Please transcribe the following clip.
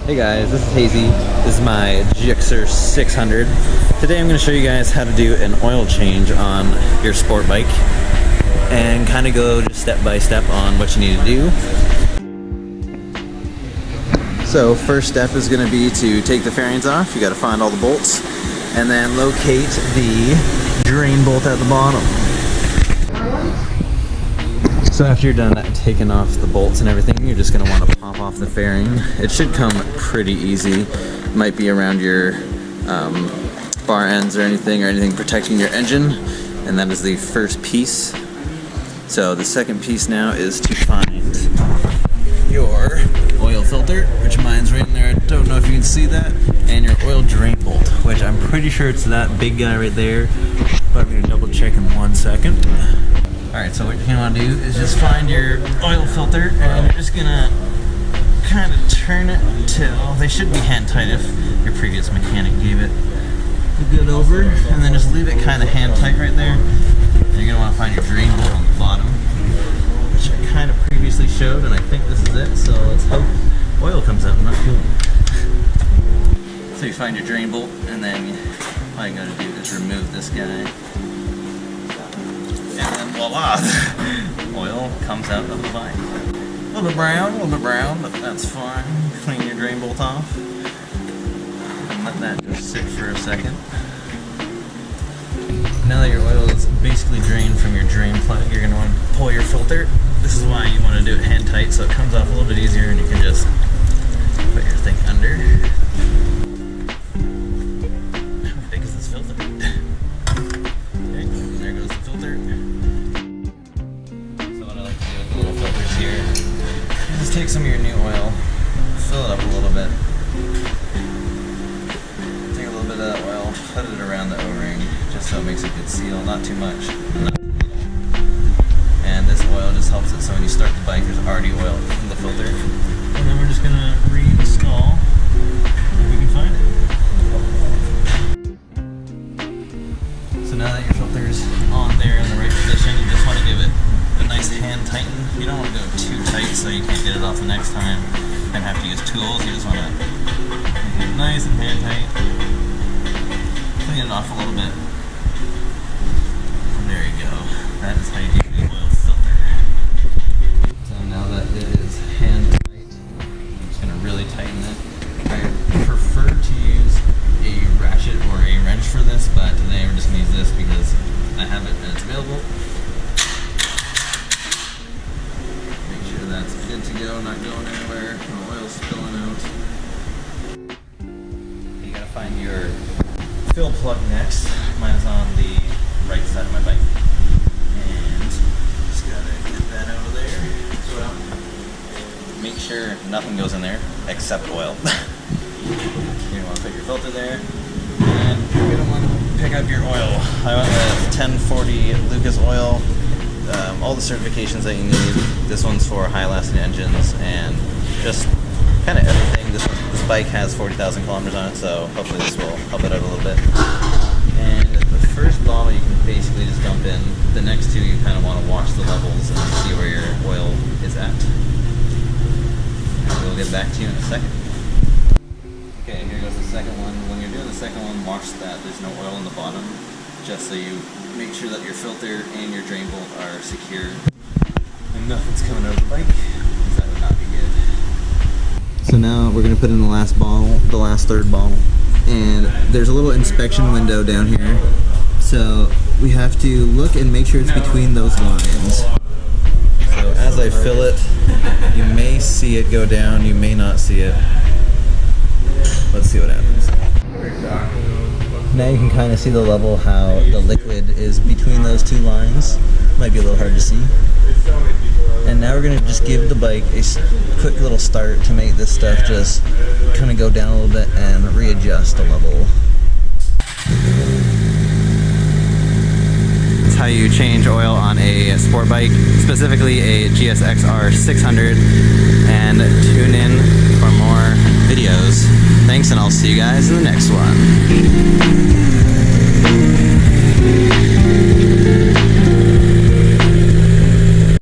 Hey guys, this is Hazy. This is my Gixxer 600. Today I'm going to show you guys how to do an oil change on your sport bike and kind of go just step by step on what you need to do. So first step is going to be to take the fairings off. You got to find all the bolts and then locate the drain bolt at the bottom. So after you're done taking off the bolts and everything, you're just going to want to pop off the fairing. It should come pretty easy. It might be around your bar ends or anything protecting your engine. And that is the first piece. So the second piece now is to find your oil filter, which mine's right in there. I don't know if you can see that. And your oil drain bolt, which I'm pretty sure it's that big guy right there. But I'm going to double check in 1 second. Alright, so what you're going to want to do is just find your oil filter and you're just going to kind of turn it till they should be hand tight if your previous mechanic gave it a good over, and then just leave it kind of hand tight right there. And you're going to want to find your drain bolt on the bottom, which I kind of previously showed, and I think this is it, so let's hope oil comes out and not fuel. So you find your drain bolt, and then all you got to do is remove this guy. And then voila, oil comes out of the bike. A little bit brown, but that's fine. Clean your drain bolt off and let that just sit for a second. Now that your oil is basically drained from your drain plug, you're going to want to pull your filter. This is why you want to do it hand tight, so it comes off a little bit easier and you can just put your thing under. How big is this filter? Okay, there goes the filter. Just take some of your new oil, fill it up a little bit. Take a little bit of that oil, put it around the O-ring, just so it makes a good seal, not too much. And this oil just helps it so when you start the bike, there's already oil in the filter. And then we're just going to reinstall if we can find it. So now that your filter's on there in the right position, you just want to give it a nice hand tighten. You don't want to go too tight so you can't get it off the next time and have to use tools. You just want to make it nice and hand tight. Clean it off a little bit. And there you go. That is how you do the oil filter. So now that it is hand tight, I'm just going to really tighten it. I prefer to use a ratchet or a wrench for this, but today we're just going to use this because I have it and it's available. That's good to go, not going anywhere, no oil spilling out. You gotta find your fill plug next. Mine is on the right side of my bike. And just gotta get that over there. So make sure nothing goes in there except oil. You're gonna wanna put your filter there. And you're gonna wanna pick up your oil. I went with 1040 Lucas oil. All the certifications that you need. This one's for high-lasting engines and just kind of everything. This bike has 40,000 kilometers on it, so hopefully this will help it out a little bit. And the first bottle you can basically just dump in. The next two you kind of want to watch the levels and see where your oil is at. And we'll get back to you in a second. Okay, here goes the second one. When you're doing the second one, watch that there's no oil in the bottom, just so you make sure that your filter and your drain bolt are secure and nothing's coming out of the bike, because that would not be good. So now we're going to put in the last bottle, the last third bottle, and there's a little inspection window down here, so we have to look and make sure it's between those lines. So as I fill it, you may see it go down, you may not see it. Let's see what happens. Now you can kind of see the level, how the liquid is between those two lines. Might be a little hard to see. And now we're going to just give the bike a quick little start to make this stuff just kind of go down a little bit and readjust the level. That's how you change oil on a sport bike, specifically a GSXR 600, and tune in for more videos. Thanks, and I'll see you guys in the next one.